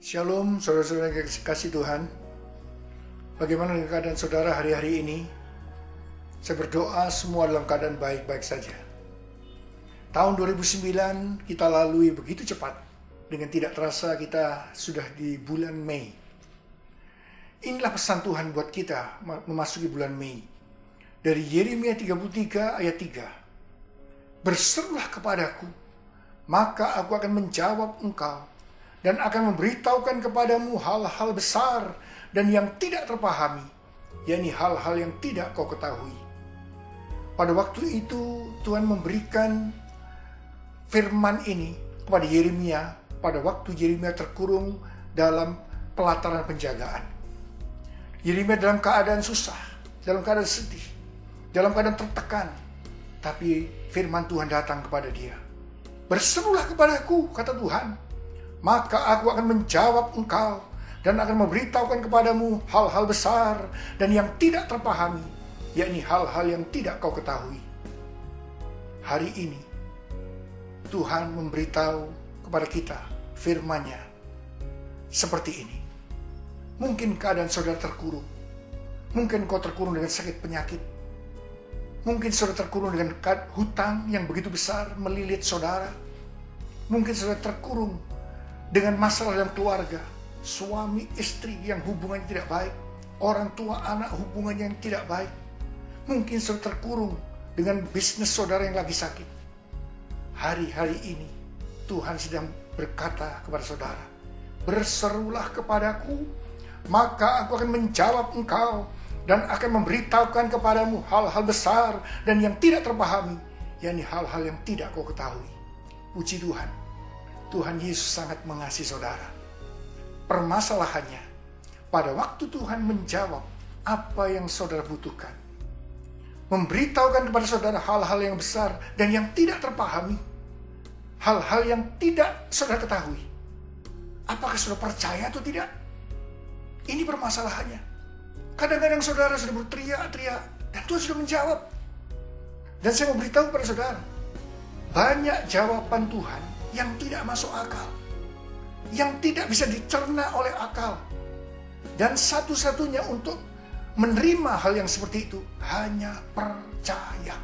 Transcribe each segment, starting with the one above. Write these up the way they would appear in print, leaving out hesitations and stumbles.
Shalom, saudara-saudara yang kasih Tuhan. Bagaimana dengan keadaan saudara hari-hari ini? Saya berdoa semua dalam keadaan baik-baik saja. Tahun 2009 kita lalui begitu cepat. Dengan tidak terasa kita sudah di bulan Mei. Inilah pesan Tuhan buat kita memasuki bulan Mei. Dari Yeremia 33 ayat 3. Berserulah kepadaku, maka aku akan menjawab engkau dan akan memberitahukan kepadamu hal-hal besar dan yang tidak terpahami, yakni hal-hal yang tidak kau ketahui. Pada waktu itu Tuhan memberikan firman ini kepada Yeremia pada waktu Yeremia terkurung dalam pelataran penjagaan. Yeremia dalam keadaan susah, dalam keadaan sedih, dalam keadaan tertekan. Tapi firman Tuhan datang kepada dia. Berserulah kepadaku, kata Tuhan, maka aku akan menjawab engkau dan akan memberitahukan kepadamu hal-hal besar dan yang tidak terpahami, yakni hal-hal yang tidak kau ketahui. Hari ini Tuhan memberitahu kepada kita firman-Nya seperti ini. Mungkin keadaan saudara terkurung. Mungkin kau terkurung dengan sakit penyakit. Mungkin saudara terkurung dengan hutang yang begitu besar melilit saudara. Mungkin saudara terkurung dengan masalah dalam keluarga, suami istri yang hubungannya tidak baik, orang tua anak hubungannya yang tidak baik. Mungkin saudara terkurung dengan bisnis saudara yang lagi sakit. Hari-hari ini Tuhan sedang berkata kepada saudara, berserulah kepadaku, maka aku akan menjawab engkau dan akan memberitahukan kepadamu hal-hal besar dan yang tidak terpahami, yakni hal-hal yang tidak kau ketahui. Puji Tuhan. Tuhan Yesus sangat mengasihi saudara. Permasalahannya, pada waktu Tuhan menjawab apa yang saudara butuhkan, memberitahukan kepada saudara hal-hal yang besar dan yang tidak terpahami, hal-hal yang tidak saudara ketahui. Apakah saudara percaya atau tidak? Ini permasalahannya. Kadang-kadang saudara sudah berteriak-teriak dan Tuhan sudah menjawab. Dan saya mau beritahu kepada saudara, banyak jawaban Tuhan yang tidak masuk akal, yang tidak bisa dicerna oleh akal. Dan satu-satunya untuk menerima hal yang seperti itu hanya percaya.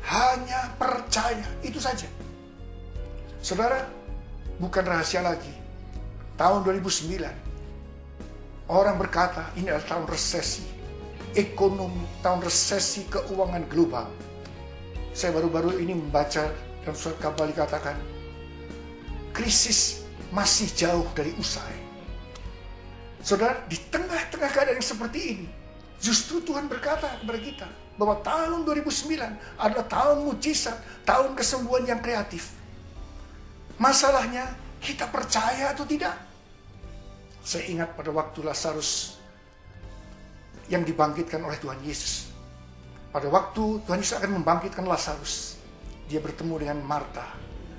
Hanya percaya, itu saja. Saudara, bukan rahasia lagi. Tahun 2009, orang berkata ini adalah tahun resesi ekonomi, tahun resesi keuangan global. Saya baru-baru ini membaca dalam surat kabar dikatakan, krisis masih jauh dari usai. Saudara, di tengah-tengah keadaan yang seperti ini, justru Tuhan berkata kepada kita bahwa tahun 2009 adalah tahun mujizat, tahun kesembuhan yang kreatif. Masalahnya, kita percaya atau tidak? Saya ingat pada waktu Lazarus yang dibangkitkan oleh Tuhan Yesus. Pada waktu Tuhan Yesus akan membangkitkan Lazarus, dia bertemu dengan Marta.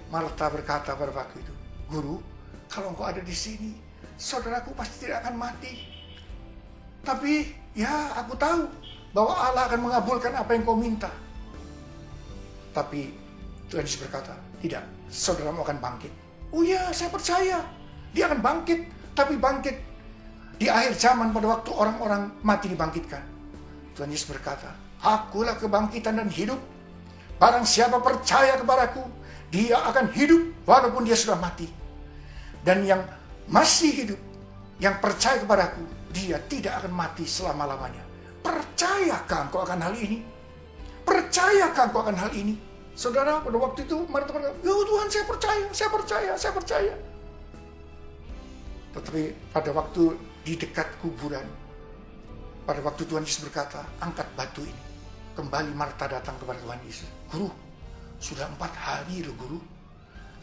Marta berkata pada waktu itu, Guru, kalau engkau ada di sini, saudaraku pasti tidak akan mati. Tapi ya aku tahu bahwa Allah akan mengabulkan apa yang kau minta. Tapi Tuhan Yesus berkata, tidak, saudaramu akan bangkit. Oh ya, saya percaya. Dia akan bangkit, tapi bangkit di akhir zaman pada waktu orang-orang mati dibangkitkan. Tuhan Yesus berkata, akulah kebangkitan dan hidup. Barang siapa percaya kepadaku, dia akan hidup walaupun dia sudah mati. Dan yang masih hidup, yang percaya kepadaku, dia tidak akan mati selama-lamanya. Percayakah engkau akan hal ini? Percayakah engkau akan hal ini? Saudara, pada waktu itu Marta berkata, ya Tuhan, saya percaya. Tetapi pada waktu di dekat kuburan, pada waktu Tuhan Yesus berkata, angkat batu ini. Kembali Marta datang kepada Tuhan Yesus. Guru, sudah 4 hari loh Guru.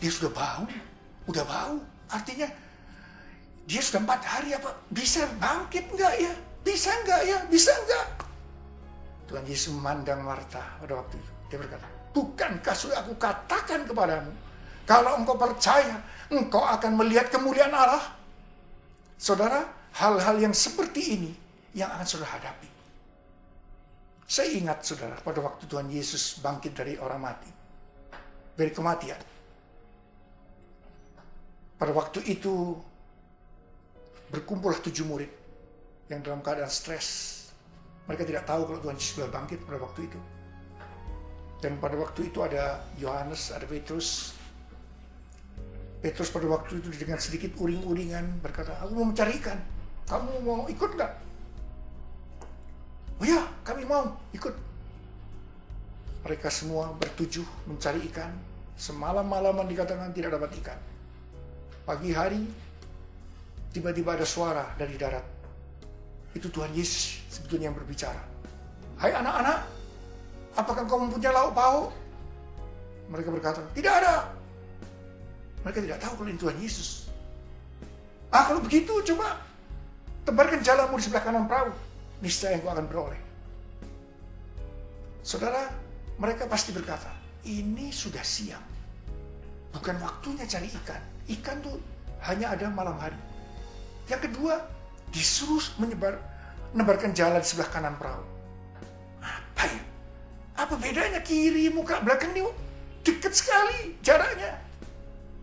Dia sudah bau. Udah bau. Artinya, dia sudah 4 hari apa? Bisa bangkit enggak ya? Bisa enggak ya? Bisa enggak? Tuhan Yesus memandang Marta pada waktu itu. Dia berkata, bukankah sudah aku katakan kepadamu, kalau engkau percaya, engkau akan melihat kemuliaan Allah? Saudara, hal-hal yang seperti ini yang akan saudara hadapi. Saya ingat saudara, pada waktu Tuhan Yesus bangkit dari orang mati, dari kematian. Pada waktu itu berkumpullah 7 murid yang dalam keadaan stres. Mereka tidak tahu kalau Tuhan Yesus sudah bangkit pada waktu itu. Dan pada waktu itu ada Yohanes, ada Petrus. Petrus pada waktu itu dengan sedikit uring-uringan berkata, aku mau mencari ikan. Kamu mau ikut nggak? Oh ya, kami mau ikut. Mereka semua bertujuh mencari ikan. Semalam-malaman dikatakan tidak dapat ikan. Pagi hari, tiba-tiba ada suara dari darat. Itu Tuhan Yesus sebetulnya yang berbicara. Hai anak-anak, apakah kau mempunyai lauk pauk? Mereka berkata, tidak ada. Mereka tidak tahu kalau ini Tuhan Yesus. Kalau begitu coba tebarkan jalamu di sebelah kanan perahu. Niscaya engkau akan beroleh. Saudara, mereka pasti berkata, ini sudah siang. Bukan waktunya cari ikan. Ikan tuh hanya ada malam hari. Yang kedua, disuruh menebarkan jalan di sebelah kanan perahu. Apa ya? Apa bedanya kiri, muka, belakang ini dekat sekali jaraknya.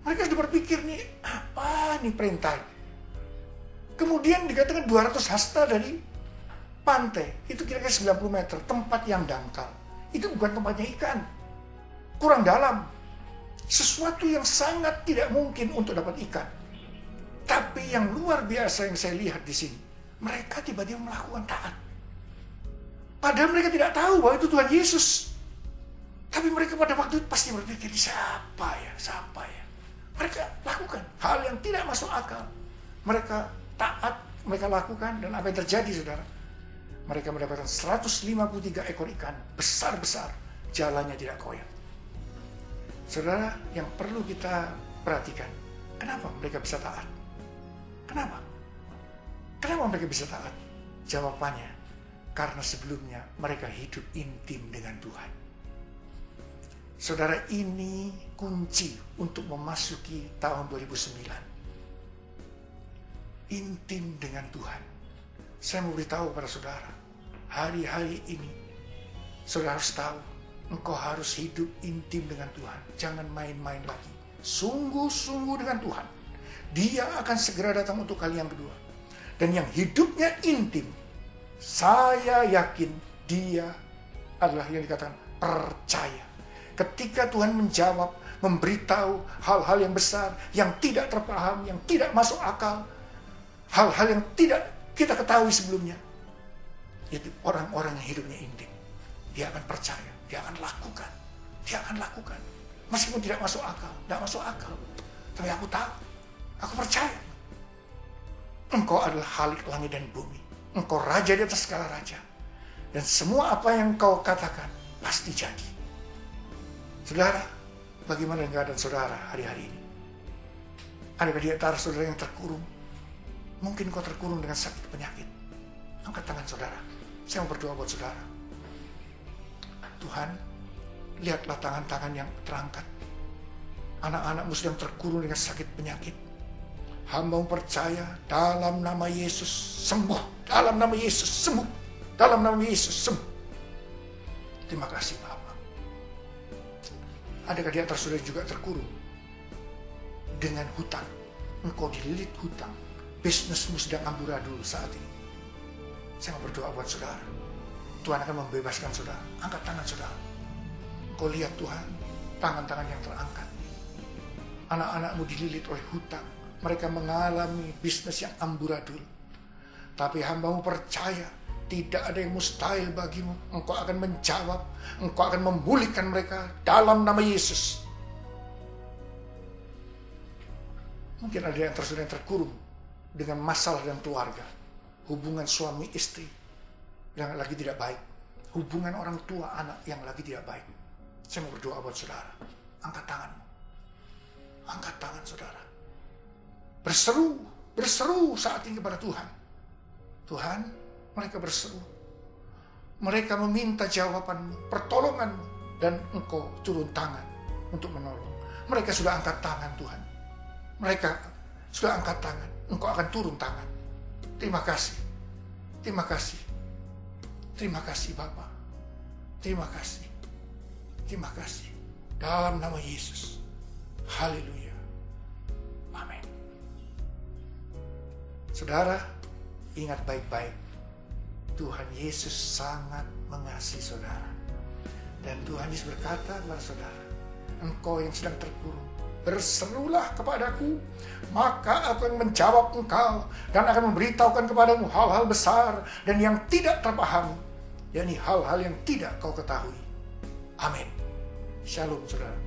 Mereka sudah berpikir nih, apa nih perintah? Kemudian dikatakan 200 hasta dari pantai. Itu kira-kira 90 meter, tempat yang dangkal. Itu bukan tempatnya ikan. Kurang dalam. Sesuatu yang sangat tidak mungkin untuk dapat ikan. Tapi yang luar biasa yang saya lihat di sini, mereka tiba-tiba melakukan taat. Padahal mereka tidak tahu bahwa itu Tuhan Yesus. Tapi mereka pada waktu itu pasti berpikir, siapa ya? Mereka lakukan hal yang tidak masuk akal. Mereka taat, mereka lakukan, dan apa yang terjadi, saudara? Mereka mendapatkan 153 ekor ikan, besar-besar, jalannya tidak koyak. Saudara, yang perlu kita perhatikan, kenapa mereka bisa taat? Kenapa? Kenapa mereka bisa taat? Jawabannya, karena sebelumnya mereka hidup intim dengan Tuhan. Saudara, ini kunci untuk memasuki tahun 2009. Intim dengan Tuhan. Saya mau beritahu pada saudara, hari-hari ini, saudara harus tahu, engkau harus hidup intim dengan Tuhan. Jangan main-main lagi. Sungguh-sungguh dengan Tuhan. Dia akan segera datang untuk kali yang kedua. Dan yang hidupnya intim, saya yakin dia adalah yang dikatakan percaya. Ketika Tuhan menjawab, memberitahu hal-hal yang besar, yang tidak terpaham, yang tidak masuk akal, hal-hal yang tidak kita ketahui sebelumnya, itu orang-orang yang hidupnya intim. Dia akan percaya, dia akan lakukan. Dia akan lakukan. Meskipun tidak masuk akal. Tapi aku tahu, aku percaya. Engkau adalah Khalik langit dan bumi. Engkau raja di atas segala raja. Dan semua apa yang kau katakan pasti jadi. Saudara, bagaimana keadaan saudara hari-hari ini? Adakah di antara saudara yang terkurung? Mungkin kau terkurung dengan sakit penyakit. Angkat tangan saudara. Saya mau berdoa buat saudara. Tuhan, lihatlah tangan-tangan yang terangkat. Anak-anakmu sedang terkurung dengan sakit penyakit. Hamba percaya dalam nama Yesus sembuh. Dalam nama Yesus sembuh. Dalam nama Yesus sembuh. Terima kasih Bapak. Adakah di antara saudara juga terkurung dengan hutang? Engkau dililit hutang. Bisnismu sedang amburadul saat ini. Saya mau berdoa buat saudara. Tuhan akan membebaskan saudara. Angkat tangan saudara. Engkau lihat Tuhan, tangan-tangan yang terangkat. Anak-anakmu dililit oleh hutang. Mereka mengalami bisnis yang amburadul. Tapi hamba-Mu percaya, tidak ada yang mustahil bagimu. Engkau akan menjawab. Engkau akan memulihkan mereka dalam nama Yesus. Mungkin ada yang terkurung dengan masalah dalam keluarga. Hubungan suami istri yang lagi tidak baik. Hubungan orang tua anak yang lagi tidak baik. Saya mau berdoa buat saudara. Angkat tanganmu. Angkat tangan saudara. Berseru saat ini kepada Tuhan. Tuhan, mereka berseru. Mereka meminta jawaban, pertolongan, dan Engkau turun tangan untuk menolong. Mereka sudah angkat tangan Tuhan. Mereka sudah angkat tangan. Engkau akan turun tangan. Terima kasih. Terima kasih. Terima kasih Bapa. Terima kasih. Terima kasih. Dalam nama Yesus. Haleluya. Amin. Saudara, ingat baik-baik. Tuhan Yesus sangat mengasihi saudara. Dan Tuhan Yesus berkata kepada saudara, engkau yang sedang terkurung, berserulah kepadaku, maka aku akan menjawab engkau dan akan memberitahukan kepadamu hal-hal besar dan yang tidak terpaham, yakni hal-hal yang tidak kau ketahui. Amin. Shalom, saudara.